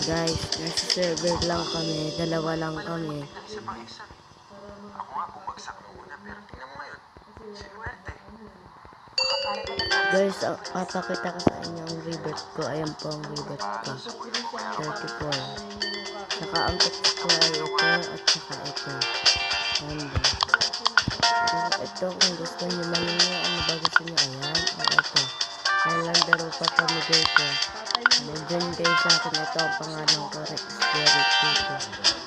Guys, nasa server lang kami, dalawa lang kami. Ako nga bumagsak muna pero tingnan mo ngayon. Sinuwerte. Guys, papakita ko sa inyo ang rebirth ko. Ayan po ang rebirth ko. 34. Saka ang text ko ay ito at saka ito. Ayan ba? Ito kung gusto nyo maninyo, ano ba gusto nyo? Ayan, o ito. Highlander o papamigay ko. Mag-join kayo sa akin. Ito ang pangalan ko, Rex Derek dito.